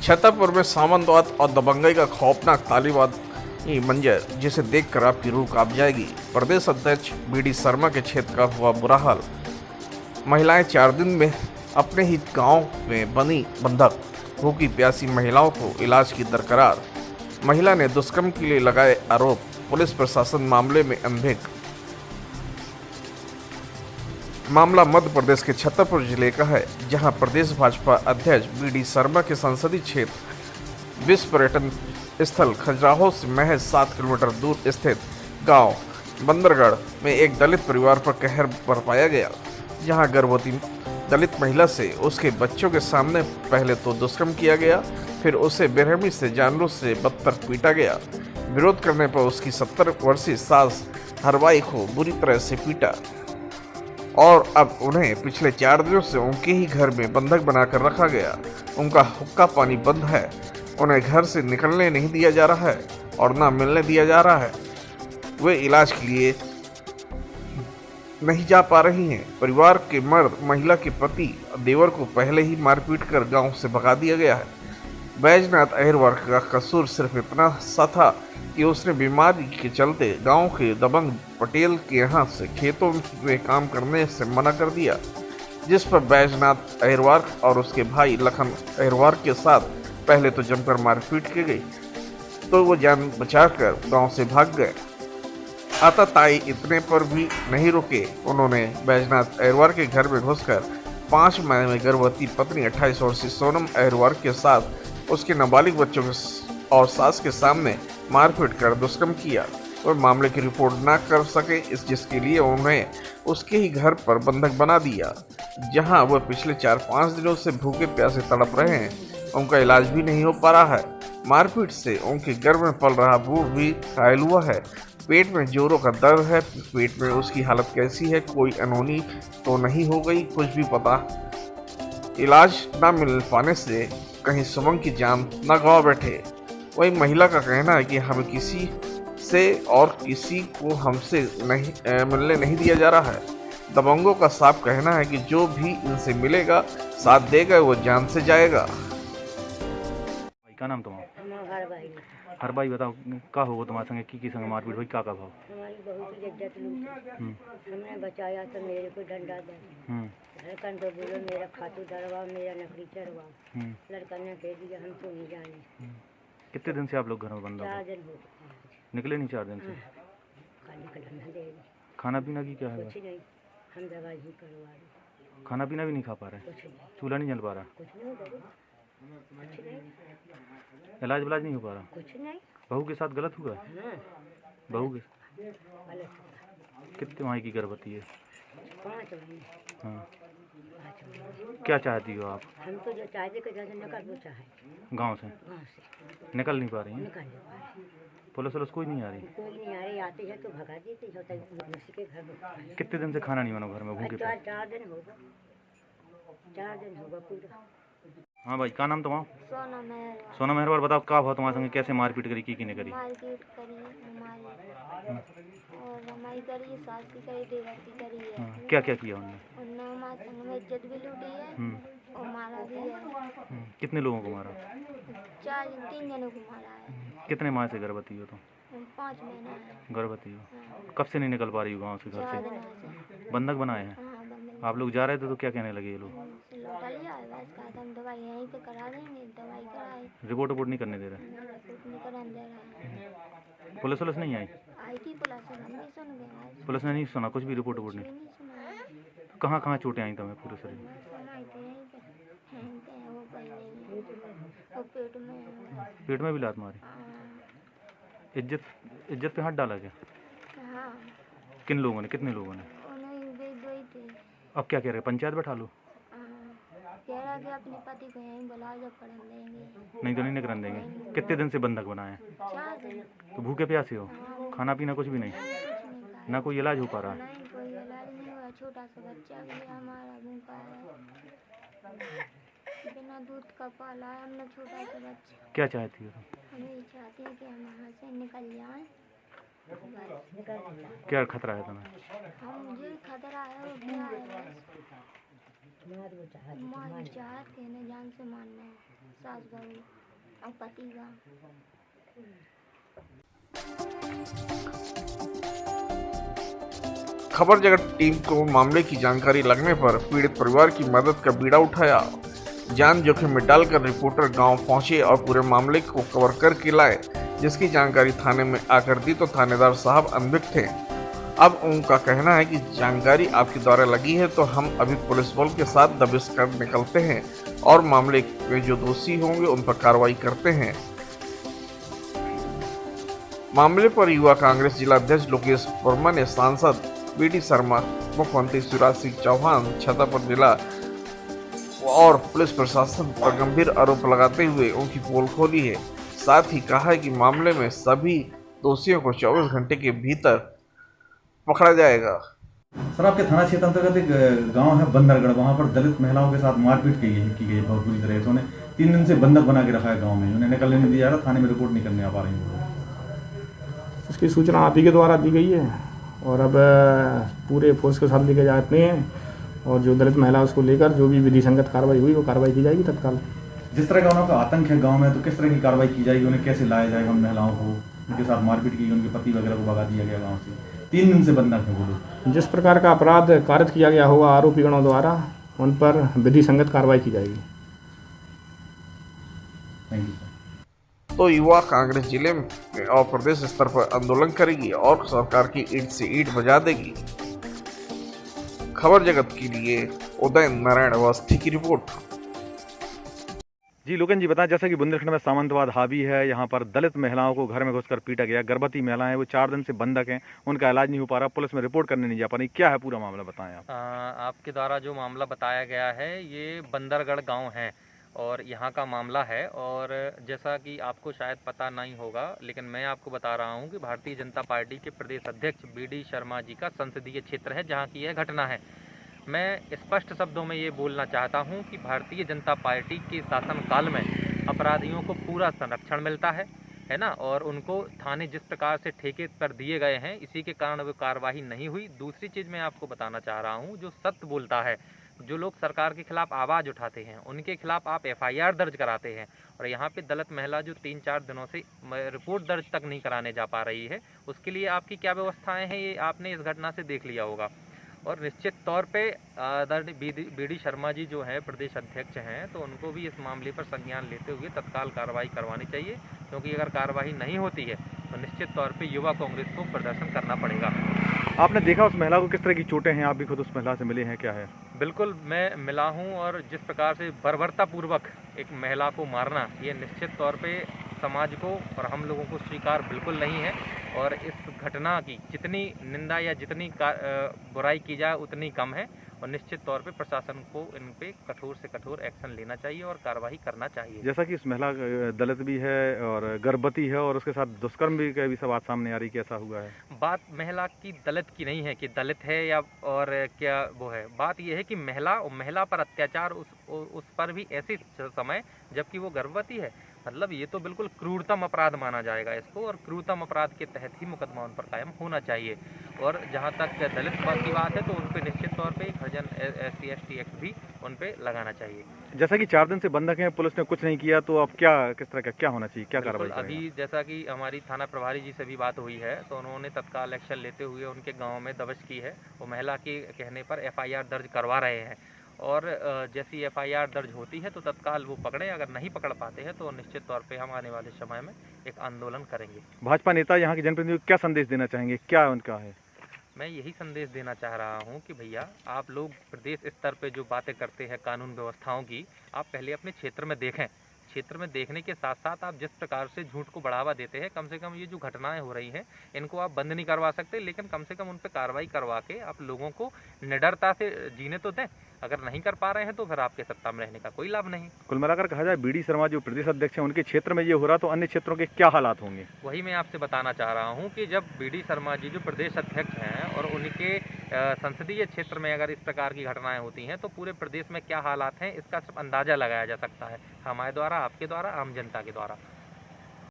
छतरपुर में सामंतवाद और दबंगई का खौफनाक तालिबानी मंजर जिसे देखकर आपकी रूह कांप जाएगी। प्रदेश अध्यक्ष बीडी शर्मा के क्षेत्र का हुआ बुरा हाल। महिलाएं 4 दिन में अपने ही गांव में बनी बंधक। भूखी प्यासी महिलाओं को इलाज की दरकार। महिला ने दुष्कर्म के लिए लगाए आरोप। पुलिस प्रशासन मामले में अनभिज्ञ। मामला मध्य प्रदेश के छतरपुर जिले का है, जहां प्रदेश भाजपा अध्यक्ष बीडी शर्मा के संसदीय क्षेत्र विश्व पर्यटन स्थल खजुराहो से महज 7 किलोमीटर दूर स्थित गांव बंदरगढ़ में एक दलित परिवार पर कहर बरपाया गया, जहां गर्भवती दलित महिला से उसके बच्चों के सामने पहले तो दुष्कर्म किया गया, फिर उसे बेरहमी से जानवरों से बदतर पीटा गया। विरोध करने पर उसकी 70 वर्षीय सास हरवाई को बुरी तरह से पीटा और अब उन्हें पिछले 4 दिनों से उनके ही घर में बंधक बनाकर रखा गया। उनका हुक्का पानी बंद है, उन्हें घर से निकलने नहीं दिया जा रहा है और ना मिलने दिया जा रहा है। वे इलाज के लिए नहीं जा पा रही हैं। परिवार के मर्द महिला के पति देवर को पहले ही मारपीट कर गांव से भगा दिया गया है। बैजनाथ अहिरवार का कसूर सिर्फ इतना सा था कि उसने बीमारी के चलते गांव के दबंग पटेल के यहाँ से खेतों में काम करने से मना कर दिया, जिस पर बैजनाथ अहिरवार और उसके भाई लखन अहिरवार के साथ पहले तो जमकर मारपीट की गई, तो वो जान बचाकर गांव से भाग गए। आताताई इतने पर भी नहीं रुके। उन्होंने बैजनाथ अहिरवार के घर में घुसकर 5 माह में गर्भवती पत्नी 28 वर्षीय सोनम अहिरवार के साथ उसके नाबालिग बच्चों और सास के सामने मारपीट कर दुष्कर्म किया। वह मामले की रिपोर्ट न कर सके, जिसके लिए उन्हें उसके ही घर पर बंधक बना दिया, जहां वह पिछले 4-5 दिनों से भूखे प्यासे तड़प रहे हैं। उनका इलाज भी नहीं हो पा रहा है। मारपीट से उनके गर्भ में पल रहा बूढ़ भी घायल हुआ है। पेट में जोरों का दर्द है। पेट में उसकी हालत कैसी है, कोई अनहोनी तो नहीं हो गई, कुछ भी पता। इलाज न मिल पाने से कहीं सुमन की जान न गवा बैठे। वही महिला का कहना है कि हमें किसी से और किसी को हमसे नहीं मिलने नहीं दिया जा रहा है। दबंगों का साफ कहना है कि जो भी इनसे मिलेगा साथ देगा, वो जान से जाएगा। क्या नाम तुम्हारा? हर भाई बताओ का होगा तुम्हारे संगे की संग मारपीट भाई का भाव? हमारी बहू की इज्जत लूटी। हमने बचाया तो मेरे को डंडा दे। लड़कन तो बोलो मेरा खातू डरवा, मेरा नकली चढ़वा। लड़कन ने कह दिया हम तो नहीं जाने। कितने दिन से आप लोग घर में बंद हो? 4 दिन हो गए। निकले नहीं 4 दिन से? निकलना दे। खाना पीना की क्या है? कुछ नहीं, हम दवाई ही करवा रहे। खाना पीना भी नहीं खा पा रहे? चूल्हा नहीं जल पा रहा? कुछ नहीं, कुछ नहीं। इलाज विलाज नहीं हो पा रहा? कुछ नहीं। बहू के साथ गलत हुआ? बहू के गलत हुआ। कितने माह की गर्भवती है? 5 महीने। हाँ, क्या चाहती हो आप? हम तो जो चाहते कि जैसे निकल वो चाहे गांव से निकल नहीं पा रही हैं? निकल नहीं पा रहे। पुलिस वुलिस कोई नहीं आ रही? कोई नहीं आ रही, आती है तो भगा देती है, उसी के घर में। कितने दिन से खाना नहीं बना घर में भूखे? 4 दिन होगा। 4 दिन होगा पूरा। हाँ भाई, क्या नाम तुम्हारा? सोना मेहरबान। सोना मेहरबान बताओ का भाव तुम्हारे संगे कैसे मारपीट करी की ने करी? मारपीट करी हमारी और हमारी करी, सास की करी, देवर की करी है। हाँ, क्या क्या किया उन्होंने? उन्होंने हमारे संग में इज्जत भी लूटी है और मारा भी है। कितने लोगों को मारा? 3 जनों को मारा है। कितने माह से गर्भवती हो तुम? 5 महीना है। गर्भवती हो? कब से नहीं निकल पा रही हो गाँव से? घर 4 से दिन से। बंधक बनाए हैं? हाँ, बंद आप लोग जा रहे थे तो क्या कहने लगे ये लोग? लौटा लिया है, बस कहा था हम दवाई यहीं पे करा देंगे। दवाई कराई, रिपोर्ट नहीं करने दे रहे? रिपोर्ट नहीं कराने दे रहा है। पुलिस वुलिस नहीं आई? आई थी पुलिस, हम नहीं सुन गए। पुलिस ने नहीं सुना कुछ भी? रिपोर्ट नहीं? नहीं सुना। कहाँ कहाँ चोटें आई तुम्हें पूरे शरीर? सुनाई थे यहीं पे वो पहले वो पेट में। पेट में भी लात मारी? इज्जत पे हाथ डाला क्या? हाँ, किन लोगों ने? कितने लोगों ने? उन्हें बेच गई थी। अब क्या कह रहे? पंचायत बैठा लो? कह रहा कि अपने पति को यहीं बुला जब पढ़ लेंगे। नहीं तो नहीं निकलने देंगे। कितने दिन से बंधक बनाए हैं? 4 दिन। तो भूखे प्यासे हो? खाना पीना कुछ भी नहीं? ना कोई इलाज हो पा रहा? नहीं, कोई इलाज नहीं हुआ। छोटा सा बच्चा भी हमारा भूखा है, बिना दूध का पाला है हमने छोटा सा बच्चा। क्या चाहती हो तुम? हम यही चाहते हैं कि हम यहाँ से निकल जाएं। क्या खतरा है तुम्हें? हम मुझे खतरा है और क्या है, मार चाहत थे ने जान से मारना है सास बहू और पति का। खबर जगत टीम को मामले की जानकारी लगने पर पीड़ित परिवार की मदद का बीड़ा उठाया। जान जोखिम में डालकर रिपोर्टर गांव पहुंचे और पूरे मामले को कवर करके लाए, जिसकी जानकारी थाने में आकर दी तो थानेदार साहब अनभिज्ञ थे। अब उनका कहना है कि जानकारी आपके द्वारा लगी है तो हम अभी पुलिस बल के साथ दबिश कर निकलते हैं और मामले में जो दोषी होंगे उन पर कार्रवाई करते हैं। मामले पर युवा कांग्रेस जिला अध्यक्ष लोकेश वर्मा ने सांसद बीडी शर्मा, मुख्यमंत्री शिवराज सिंह चौहान, छतरपुर जिला और पुलिस प्रशासन पर गंभीर आरोप लगाते हुए उनकी पोल खोली है। साथ ही कहा है कि मामले में सभी दोषियों को 24 घंटे के भीतर पकड़ा जाएगा। सर, आपके थाना क्षेत्र अंतर्गत एक गांव है बंदरगढ़, वहां पर दलित महिलाओं के साथ मारपीट की गई है बहुत बुरी तरह से। उन्हें 3 दिन से बंधक बना के रखा है गांव में, उन्हें निकलने नहीं दिया जा रहा, थाने में रिपोर्ट नहीं करने आ पा रही है। इसकी सूचना आप ही के द्वारा दी गई है और अब पूरे फोर्स के साथ लेके जाते हैं और जो दलित महिला उसको लेकर जो भी विधि संगत कार्रवाई हुई वो कार्रवाई की जाएगी तत्काल। जिस तरह का उनका आतंक है गांव में, तो किस तरह की कार्रवाई की जाएगी? उन्हें कैसे लाया जाएगा? उन महिलाओं को उनके साथ मारपीट की, उनके पति वगैरह को भगा दिया गया गाँव से, 3 दिन से बंधक है वो लोग। जिस प्रकार का अपराध कारित किया गया होगा आरोपीगणों द्वारा, उन पर विधि संगत कार्रवाई की जाएगी। Thank you. तो युवा कांग्रेस जिले में और प्रदेश स्तर पर आंदोलन करेगी और सरकार की ईंट से ईंट बजा देगी। खबर जगत के लिए उदय नारायण अवस्थी की रिपोर्ट। जी लोकेन जी बताएं, जैसा कि बुंदेलखंड में सामंतवाद हावी है, यहाँ पर दलित महिलाओं को घर में घुसकर पीटा गया। गर्भवती महिलाएं वो 4 दिन से बंधक हैं, उनका इलाज नहीं हो पा रहा, पुलिस में रिपोर्ट करने नहीं जा पा रही। क्या है पूरा मामला, बताएं आप। आपके द्वारा जो मामला बताया गया है ये बंदरगढ़ गांव है और यहाँ का मामला है। और जैसा कि आपको शायद पता नहीं होगा, लेकिन मैं आपको बता रहा हूँ कि भारतीय जनता पार्टी के प्रदेश अध्यक्ष बीडी शर्मा जी का संसदीय क्षेत्र है जहाँ की यह घटना है। मैं स्पष्ट शब्दों में ये बोलना चाहता हूँ कि भारतीय जनता पार्टी के शासनकाल में अपराधियों को पूरा संरक्षण मिलता है ना, और उनको थाने जिस प्रकार से ठेके पर दिए गए हैं, इसी के कारण वो कार्रवाई नहीं हुई। दूसरी चीज़ मैं आपको बताना चाह रहा हूँ, जो सत्य बोलता है, जो लोग सरकार के खिलाफ आवाज़ उठाते हैं, उनके खिलाफ आप FIR दर्ज कराते हैं। और यहाँ पे दलित महिला जो 3-4 दिनों से रिपोर्ट दर्ज तक नहीं कराने जा पा रही है, उसके लिए आपकी क्या व्यवस्थाएं हैं, ये आपने इस घटना से देख लिया होगा। और निश्चित तौर पे बीडी शर्मा जी जो है प्रदेश अध्यक्ष हैं, तो उनको भी इस मामले पर संज्ञान लेते हुए तत्काल कार्रवाई करवानी चाहिए, क्योंकि अगर कार्रवाई नहीं होती है तो निश्चित तौर पे युवा कांग्रेस को प्रदर्शन करना पड़ेगा। आपने देखा उस महिला को, किस तरह की चोटें हैं? आप भी खुद उस महिला से मिले हैं, क्या है? बिल्कुल, मैं मिला हूं और जिस प्रकार से बर्बरतापूर्वक एक महिला को मारना, ये निश्चित तौर पे समाज को और हम लोगों को स्वीकार बिल्कुल नहीं है। और इस घटना की जितनी निंदा या जितनी बुराई की जाए उतनी कम है। और निश्चित तौर पे प्रशासन को इन पे कठोर से कठोर एक्शन लेना चाहिए और कार्रवाई करना चाहिए। जैसा कि इस महिला दलित भी है और गर्भवती है और उसके साथ दुष्कर्म भी की सब बात सामने आ रही, कैसा हुआ है? बात महिला की दलित की नहीं है कि दलित है या और क्या वो है, बात यह है कि महिला पर अत्याचार उस पर भी ऐसे समय जबकि वो गर्भवती है, मतलब ये तो बिल्कुल क्रूरतम अपराध माना जाएगा इसको, और क्रूरतम अपराध के तहत ही मुकदमा उन पर कायम होना चाहिए। और जहाँ तक दलित की बात है तो उन पर निश्चित तौर पे हरिजन SC/ST एक्ट भी उन पे लगाना चाहिए। जैसा कि 4 दिन से बंधक हैं, पुलिस ने कुछ नहीं किया, तो अब क्या, किस तरह का क्या होना चाहिए, क्या कार्रवाई? अभी जैसा कि हमारी थाना प्रभारी जी से भी बात हुई है, तो उन्होंने तत्काल एक्शन लेते हुए उनके गाँव में दबिश की है। वो महिला के कहने पर FIR दर्ज करवा रहे हैं और जैसी FIR दर्ज होती है तो तत्काल वो पकड़े, अगर नहीं पकड़ पाते हैं तो निश्चित तौर पे हम आने वाले समय में एक आंदोलन करेंगे। भाजपा नेता यहाँ के जनप्रतिनिधि को क्या संदेश देना चाहेंगे, क्या उनका है? मैं यही संदेश देना चाह रहा हूँ कि भैया आप लोग प्रदेश स्तर पे जो बातें करते हैं कानून व्यवस्थाओं की, आप पहले अपने क्षेत्र में देखें। क्षेत्र में देखने के साथ साथ आप जिस प्रकार से झूठ को बढ़ावा देते हैं, कम से कम ये जो घटनाएं हो रही हैं इनको आप बंद नहीं करवा सकते, लेकिन कम से कम उन पर कार्रवाई करवा के आप लोगों को निडरता से जीने तो दें। अगर नहीं कर पा रहे हैं तो फिर आपके सत्ता में रहने का कोई लाभ नहीं। कुल मिलाकर कहा जाए, बीडी शर्मा जो प्रदेश अध्यक्ष हैं, उनके क्षेत्र में ये हो रहा, तो अन्य क्षेत्रों के क्या हालात होंगे? वही मैं आपसे बताना चाह रहा हूँ कि जब बीडी शर्मा जी जो प्रदेश अध्यक्ष हैं और उनके संसदीय क्षेत्र में अगर इस प्रकार की घटनाएं होती हैं तो पूरे प्रदेश में क्या हालात हैं इसका सिर्फ अंदाजा लगाया जा सकता है, हमारे द्वारा, आपके द्वारा, आम जनता के द्वारा।